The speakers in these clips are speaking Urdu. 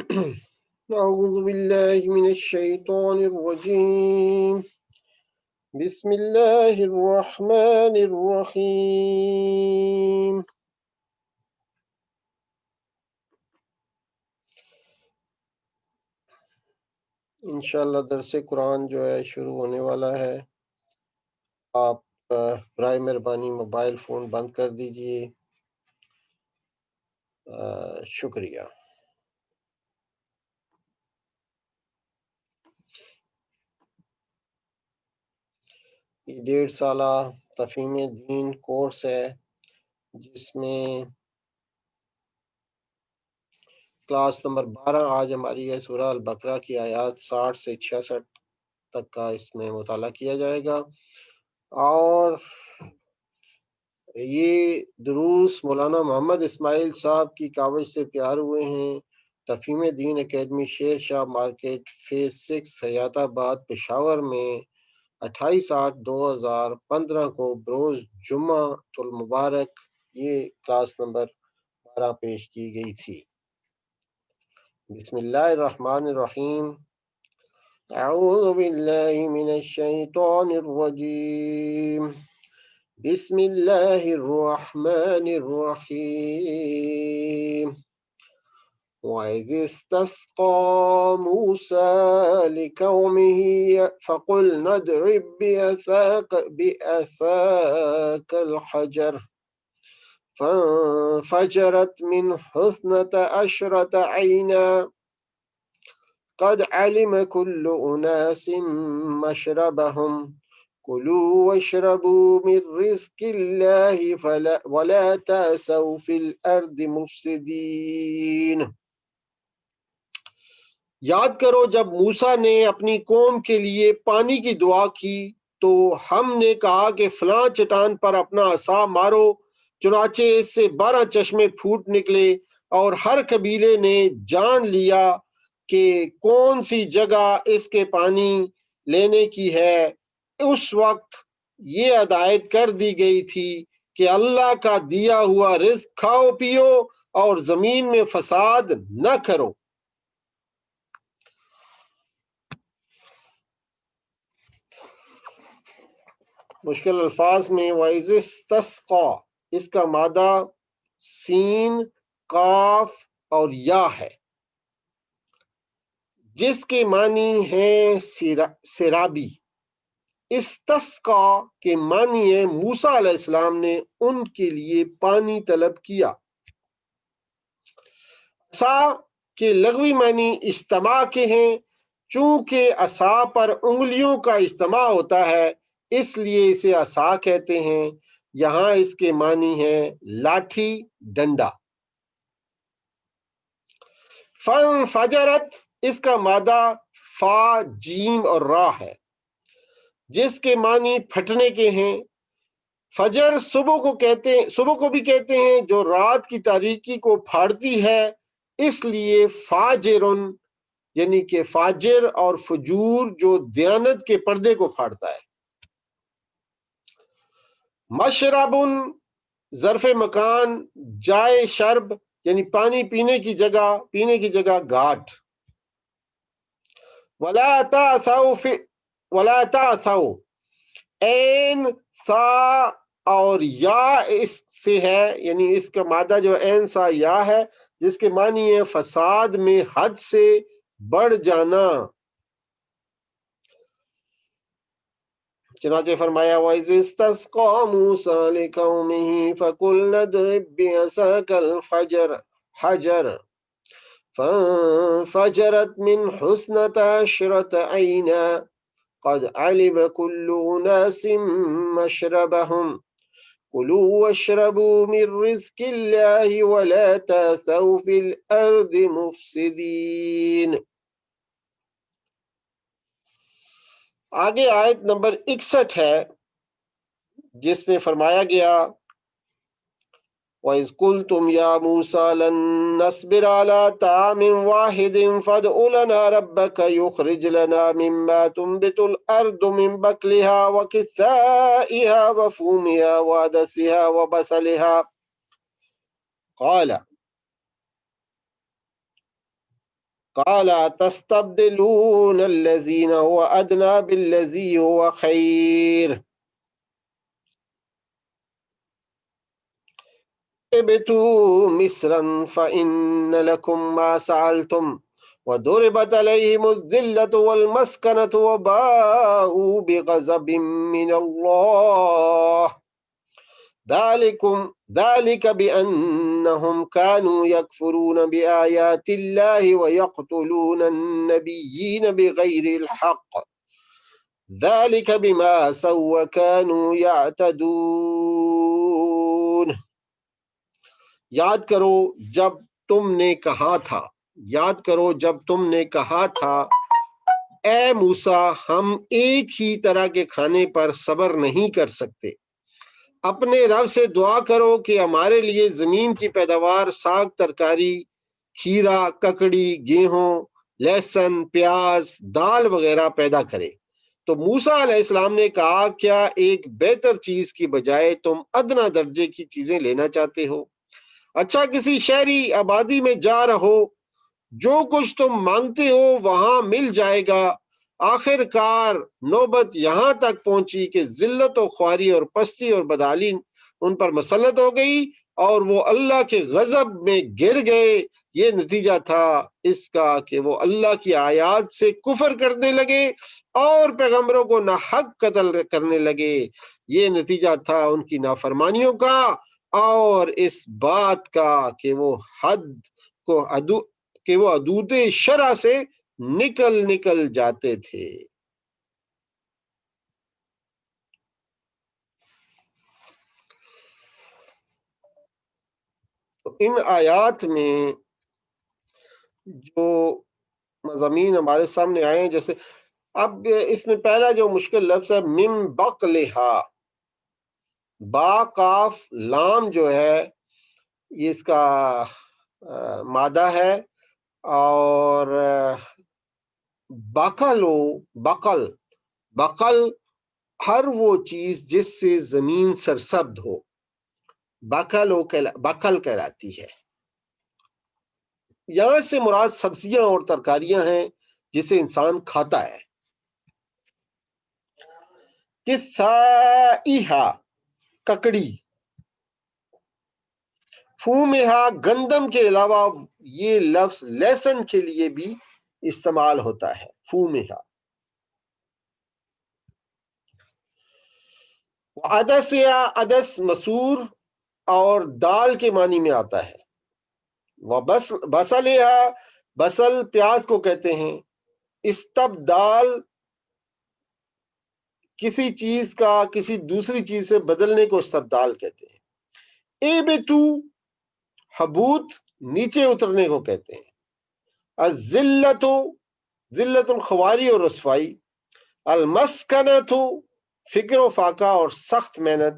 أعوذ بالله من الشيطان الرجيم بسم الله الرحمن الرحيم انشاءاللہ درس قرآن جو ہے شروع ہونے والا ہے۔ آپ برائے مہربانی موبائل فون بند کر دیجئے۔ شکریہ۔ یہ 1.5 سالہ تفہیم دین کورس ہے جس میں کلاس نمبر 12 آج ہماری ہے۔ سورہ البقرہ کی آیات 60 سے 66 تک کا اس میں مطالعہ کیا جائے گا، اور یہ دروس مولانا محمد اسماعیل صاحب کی کاوش سے تیار ہوئے ہیں۔ تفہیم دین academy Sher Shah market phase 6 حیات آباد پشاور میں 28/8/2015 کو بروز جمعہ المبارک یہ کلاس نمبر 12 پیش کی گئی تھی۔ بسم اللہ الرحمن الرحیم۔ اعوذ باللہ من الشیطان الرجیم، بسم اللہ الرحمن الرحیم۔ وَإِذِ اسْتَسْقَى مُوسَى لِقَوْمِهِ فَقُلْنَا اضْرِب بِعَصَاكَ الْحَجَرَ فَانفَجَرَتْ مِنْهُ 12 عَيْنًا قَدْ عَلِمَ كُلُّ أُنَاسٍ مَّشْرَبَهُمْ كُلُوا وَاشْرَبُوا مِن رِّزْقِ اللَّهِ وَلَا تَعْثَوْا فِي الْأَرْضِ مُفْسِدِينَ۔ یاد کرو جب موسیٰ نے اپنی قوم کے لیے پانی کی دعا کی تو ہم نے کہا کہ فلاں چٹان پر اپنا عصا مارو، چنانچہ اس سے 12 چشمے پھوٹ نکلے، اور ہر قبیلے نے جان لیا کہ کون سی جگہ اس کے پانی لینے کی ہے۔ اس وقت یہ ہدایت کر دی گئی تھی کہ اللہ کا دیا ہوا رزق کھاؤ پیو اور زمین میں فساد نہ کرو۔ مشکل الفاظ میں وَإِذِ اسْتَسْقَى، اس کا مادہ سین، قاف اور یا ہے، جس کے معنی ہیں سیرابی۔ استسقا کے معنی ہے موسیٰ علیہ السلام نے ان کے لیے پانی طلب کیا۔ عصا کے لغوی معنی اجتماع کے ہیں، چونکہ عصا پر انگلیوں کا اجتماع ہوتا ہے اس لیے اسے عصا کہتے ہیں۔ یہاں اس کے معنی ہے لاٹھی، ڈنڈا۔ فَانْفَجَرَتْ، اس کا مادہ فا، جیم اور را ہے، جس کے معنی پھٹنے کے ہیں۔ فجر صبح کو بھی کہتے ہیں جو رات کی تاریکی کو پھاڑتی ہے، اس لیے فاجرن یعنی کہ فاجر اور فجور جو دیانت کے پردے کو پھاڑتا ہے۔ مشربن ظرف مکان، جائے شرب یعنی پانی پینے کی جگہ گھاٹ۔ ولا تعثوا، عین، سا اور یا اس سے ہے، یعنی اس کا مادہ جو عین سا یا ہے، جس کے معنی ہے فساد میں حد سے بڑھ جانا۔ چنانچہ فرمایا وَإِذِ اسْتَسْقَى مُوسَىٰ لِقَوْمِهِ فَقُلْنَا اضْرِب بِّعَصَاكَ الْحَجَرَ فَانفَجَرَتْ مِنْهُ 12 عَيْنًا قَدْ عَلِمَ كُلُّ أُنَاسٍ مَّشْرَبَهُمْ كُلُوا وَاشْرَبُوا مِن رِّزْقِ اللَّهِ وَلَا تَعْثَوْا فِي الْأَرْضِ مُفْسِدِينَ۔ آگے آیت نمبر 61 ہے جس میں فرمایا گیا وَإِذْ قُلْتُمْ يَا مُوسَىٰ لَن نَّصْبِرَ عَلَىٰ طَعَامٍ وَاحِدٍ فَادْعُ لَنَا رَبَّكَ يُخْرِجْ لَنَا مِمَّا تُنبِتُ الْأَرْضُ مِن بَقْلِهَا وَقِثَّائِهَا وَفُومِهَا وَعَدَسِهَا وَبَصَلِهَا ۖ قَالَ قال تستبدلون الذين هو ادنى بالذي هو خير اهبطوا مصرا فإن لكم ما سألتم وضربت عليهم الذلة والمسكنة وباءوا بغضب من الله ذلك بأنهم كانوا يكفرون بآيات الله ويقتلون النبيين بغير الحق ذلك بما عصوا وكانوا يعتدون. یاد کرو جب تم نے کہا تھا اے موسیٰ ہم ایک ہی طرح کے کھانے پر صبر نہیں کر سکتے، اپنے رب سے دعا کرو کہ ہمارے لیے زمین کی پیداوار ساگ ترکاری کھیرا ککڑی گیہوں لہسن پیاز دال وغیرہ پیدا کرے۔ تو موسیٰ علیہ السلام نے کہا کیا ایک بہتر چیز کی بجائے تم ادنا درجے کی چیزیں لینا چاہتے ہو؟ اچھا کسی شہری آبادی میں جا رہو، جو کچھ تم مانگتے ہو وہاں مل جائے گا۔ آخر کار نوبت یہاں تک پہنچی کہ ذلت و خواری اور پستی اور بدحالی ان پر مسلط ہو گئی اور وہ اللہ کے غضب میں گر گئے۔ یہ نتیجہ تھا اس کا کہ وہ اللہ کی آیات سے کفر کرنے لگے اور پیغمبروں کو ناحق قتل کرنے لگے۔ یہ نتیجہ تھا ان کی نافرمانیوں کا اور اس بات کا کہ وہ حدود شرع سے نکل جاتے تھے۔ تو ان آیات میں جو مضامین ہمارے سامنے آئے ہیں، جیسے اب اس میں پہلا جو مشکل لفظ ہے من بقلہا، با قاف لام جو ہے یہ اس کا مادہ ہے، اور بقل ہر وہ چیز جس سے زمین سرسبد ہو بقل کہلاتی ہے۔ یہاں سے مراد سبزیاں اور ترکاریاں ہیں جسے انسان کھاتا ہے۔ کسائیہا ککڑی، فومہا گندم کے علاوہ یہ لفظ لہسن کے لیے بھی استعمال ہوتا ہے، فومہا۔ عدس مسور اور دال کے معنی میں آتا ہے۔ بصلہا بصل پیاز کو کہتے ہیں۔ استبدال کسی چیز کا کسی دوسری چیز سے بدلنے کو استبدال کہتے ہیں۔ ایبتو حبوط نیچے اترنے کو کہتے ہیں۔ الذلت الخواری اور رسوائی، المسکنت فکر و فاقہ اور سخت محنت۔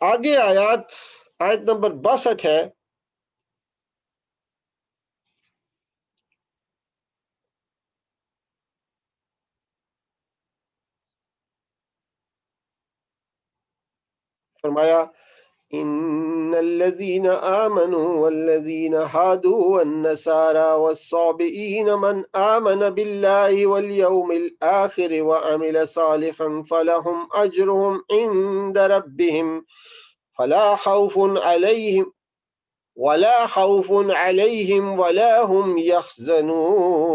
آگے آیت نمبر 62 ہے۔ فرمایا ان الذين آمنوا والذين هادوا والنصارى والصابئين من آمن بالله واليوم الآخر وعمل صالحا فلهم أجرهم عند ربهم فلا خوف عليهم ولا هم يحزنون۔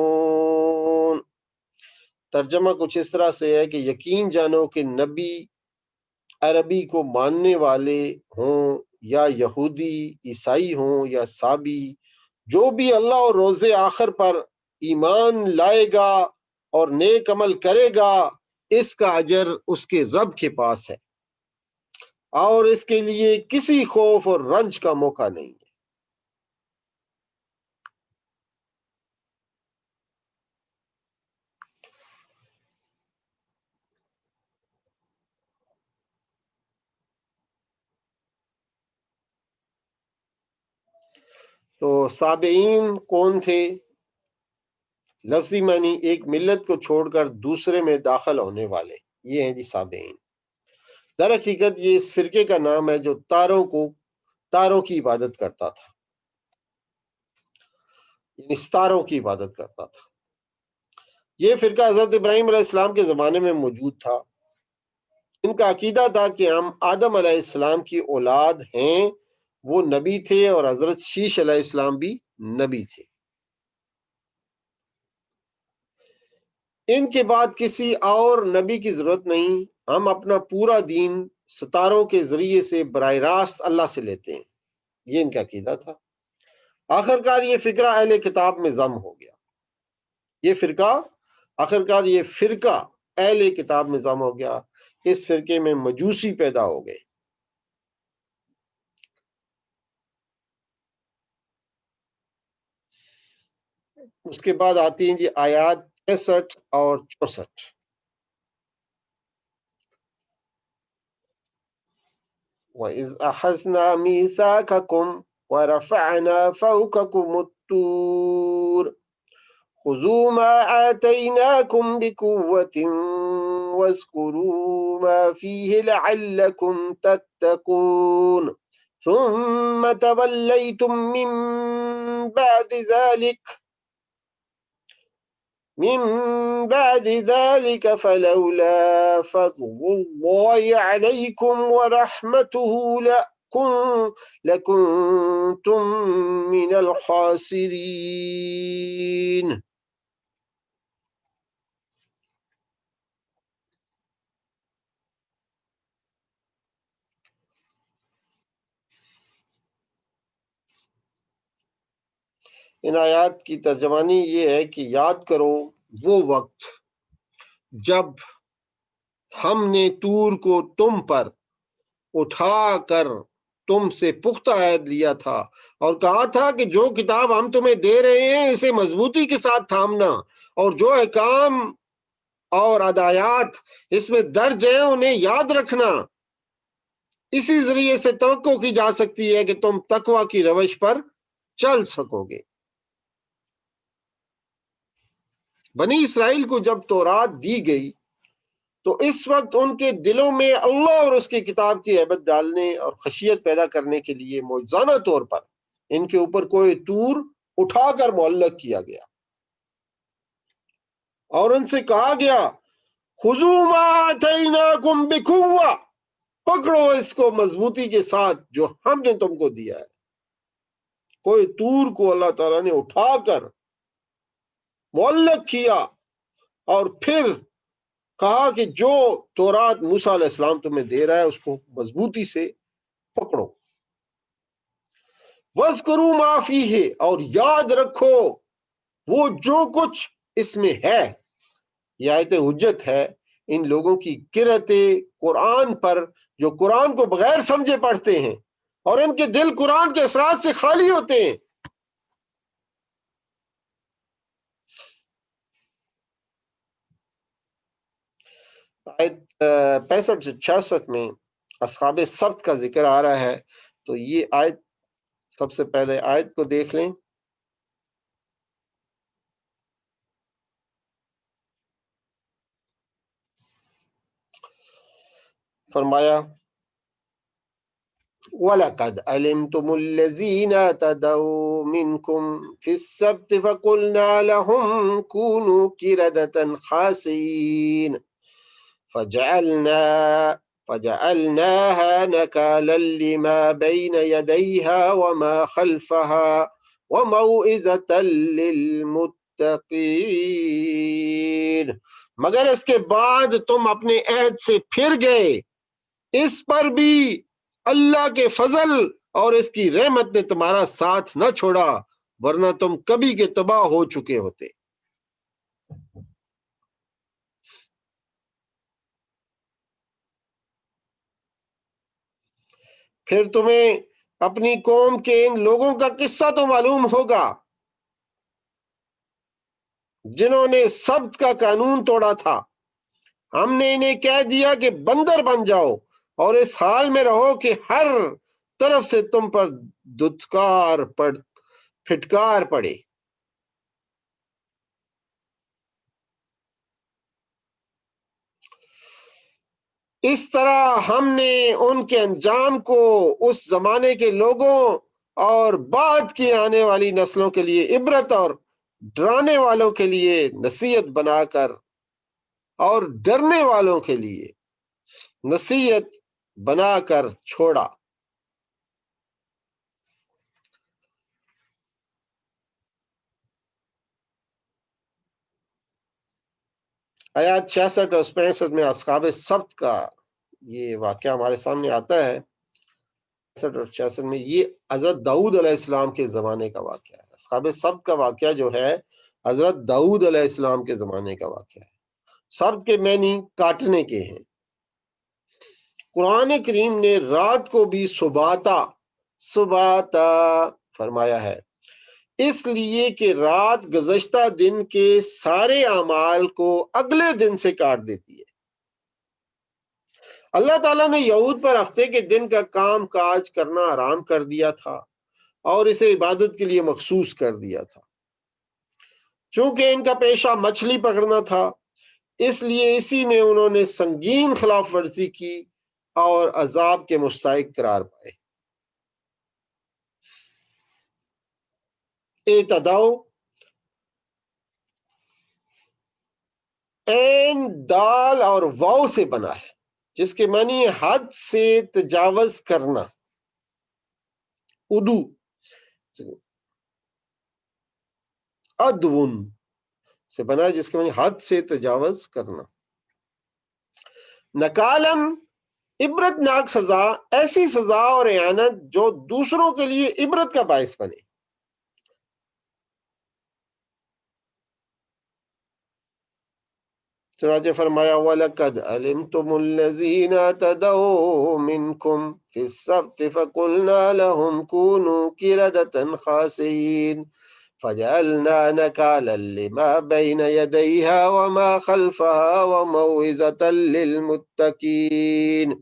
ترجمہ کچھ اس طرح سے ہے کہ یقین جانو کہ نبی عربی کو ماننے والے ہوں یا یہودی عیسائی ہوں یا صابی، جو بھی اللہ اور روز آخر پر ایمان لائے گا اور نیک عمل کرے گا، اس کا اجر اس کے رب کے پاس ہے اور اس کے لیے کسی خوف اور رنج کا موقع نہیں ہے۔ تو صابئین کون تھے؟ لفظی معنی ایک ملت کو چھوڑ کر دوسرے میں داخل ہونے والے، یہ ہیں جی صابئین۔ در حقیقت یہ اس فرقے کا نام ہے جو تاروں کی عبادت کرتا تھا، یعنی ستاروں کی عبادت کرتا تھا۔ یہ فرقہ حضرت ابراہیم علیہ السلام کے زمانے میں موجود تھا۔ ان کا عقیدہ تھا کہ ہم آدم علیہ السلام کی اولاد ہیں، وہ نبی تھے، اور حضرت شیش علیہ السلام بھی نبی تھے۔ ان کے بعد کسی اور نبی کی ضرورت نہیں، ہم اپنا پورا دین ستاروں کے ذریعے سے براہ راست اللہ سے لیتے ہیں، یہ ان کا عقیدہ تھا۔ آخرکار یہ فکرہ اہل کتاب میں ضم ہو گیا، یہ فرقہ اہل کتاب میں ضم ہو گیا، اس فرقے میں مجوسی پیدا ہو گئے۔ اس کے بعد آتی ہیں جی آیات 63 اور 64۔ وَإِذْ أَخَذْنَا مِيثَاقَكُمْ وَرَفَعْنَا فَوْقَكُمُ الطُّورَ خُذُوا مَا آتَيْنَاكُمْ بِقُوَّةٍ وَاذْكُرُوا مَا فِيهِ لَعَلَّكُمْ تَتَّقُونَ ثُمَّ تَوَلَّيْتُمْ من بعد ذلك فلولا فضل الله عليكم ورحمته لكنتم من الخاسرين۔ ان آیات کی ترجمانی یہ ہے کہ یاد کرو وہ وقت جب ہم نے طور کو تم پر اٹھا کر تم سے پختہ عہد لیا تھا اور کہا تھا کہ جو کتاب ہم تمہیں دے رہے ہیں اسے مضبوطی کے ساتھ تھامنا، اور جو احکام اور ہدایات اس میں درج ہیں انہیں یاد رکھنا۔ اسی ذریعے سے توقع کی جا سکتی ہے کہ تم تقوی کی روش پر چل سکو گے۔ بنی اسرائیل کو جب تورات دی گئی تو اس وقت ان کے دلوں میں اللہ اور اس کی کتاب کی ہیبت ڈالنے اور خشیت پیدا کرنے کے لیے معجزانہ طور پر ان کے اوپر کوئی طور اٹھا کر معلق کیا گیا اور ان سے کہا گیا خذوا ما آتیناکم بقوہ، پکڑو اس کو مضبوطی کے ساتھ جو ہم نے تم کو دیا ہے۔ کوئی طور کو اللہ تعالیٰ نے اٹھا کر معلق کیا اور پھر کہا کہ جو تورات موسیٰ علیہ السلام تمہیں دے رہا ہے اس کو مضبوطی سے پکڑو۔ وَاذْكُرُوا مَا فِيهِ، اور یاد رکھو وہ جو کچھ اس میں ہے۔ یہ آیت حجت ہے ان لوگوں کی قرأت قرآن پر جو قرآن کو بغیر سمجھے پڑھتے ہیں اور ان کے دل قرآن کے اثرات سے خالی ہوتے ہیں۔ آیت 65 سے 66 میں اصحاب سبت کا ذکر آ رہا ہے، تو یہ آیت سب سے پہلے آیت کو دیکھ لیں۔ فرمایا وَلَقَدْ عَلِمْتُمُ الَّذِينَ اعْتَدَوْا مِنْكُمْ فِي السَّبْتِ فَقُلْنَا لَهُمْ كُونُوا قِرَدَةً خَاسِئِينَ فَجَعَلْنَاهَا نَكَالًا لِمَا بَيْنَ يَدَيْهَا وَمَا خَلْفَهَا وَمَوْعِظَةً لِلْمُتَّقِينَ۔ مگر اس کے بعد تم اپنے عہد سے پھر گئے، اس پر بھی اللہ کے فضل اور اس کی رحمت نے تمہارا ساتھ نہ چھوڑا، ورنہ تم کبھی کے تباہ ہو چکے ہوتے۔ پھر تمہیں اپنی قوم کے ان لوگوں کا قصہ تو معلوم ہوگا جنہوں نے سبت کا قانون توڑا تھا۔ ہم نے انہیں کہہ دیا کہ بندر بن جاؤ اور اس حال میں رہو کہ ہر طرف سے تم پر پھٹکار پڑے۔ اس طرح ہم نے ان کے انجام کو اس زمانے کے لوگوں اور بعد کی آنے والی نسلوں کے لیے عبرت اور ڈرانے والوں کے لیے نصیحت بنا کر اور ڈرنے والوں کے لیے نصیحت بنا کر چھوڑا۔ آیات 66 اور 65 میں اصحاب سبت کا یہ واقعہ ہمارے سامنے آتا ہے۔ 65 اور 66 میں یہ حضرت داؤد علیہ السلام کے زمانے کا واقعہ ہے۔ اصحاب سبت کا واقعہ جو ہے حضرت داؤد علیہ السلام کے زمانے کا واقعہ ہے۔ سبت کے معنی کاٹنے کے ہیں۔ قرآن کریم نے رات کو بھی سباتا فرمایا ہے، اس لیے کہ رات گزشتہ دن کے سارے اعمال کو اگلے دن سے کاٹ دیتی ہے۔ اللہ تعالیٰ نے یہود پر ہفتے کے دن کا کام کاج کرنا حرام کر دیا تھا اور اسے عبادت کے لیے مخصوص کر دیا تھا۔ چونکہ ان کا پیشہ مچھلی پکڑنا تھا، اس لیے اسی میں انہوں نے سنگین خلاف ورزی کی اور عذاب کے مستحق قرار پائے۔ اعتداء عین دال اور واو سے بنا ہے، جس کے معنی حد سے تجاوز کرنا۔ ادو ادون سے بنا ہے، جس کے معنی حد سے تجاوز کرنا۔ نکالن عبرت ناک سزا، ایسی سزا اور اعانت جو دوسروں کے لیے عبرت کا باعث بنے۔ چنانچہ فرمایا وَلَقَدْ عَلِمْتُمُ الَّذِينَ اعْتَدَوْا مِنْكُمْ فِي السَّبْتِ فَقُلْنَا لَهُمْ كُونُوا قِرَدَةً خَاسِئِينَ فَجَعَلْنَا نَكَالًا لِمَا بَيْنَ يَدَيْهَا وَمَا خَلْفَهَا وَمَوْعِظَةً لِلْمُتَّقِينَ۔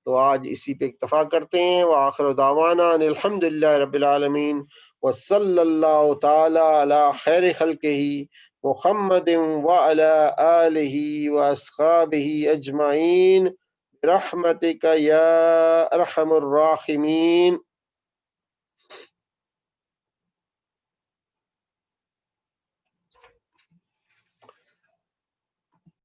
تو آج اسی پہ اکتفا کرتے ہیں۔ وآخر دعوانا ان الحمدللہ رب العالمین، وصلی اللہ تعالی علی خیر خلقہ محمد وعلی آلہ واصحابہ اجمعین برحمتک یا ارحم الراحمین۔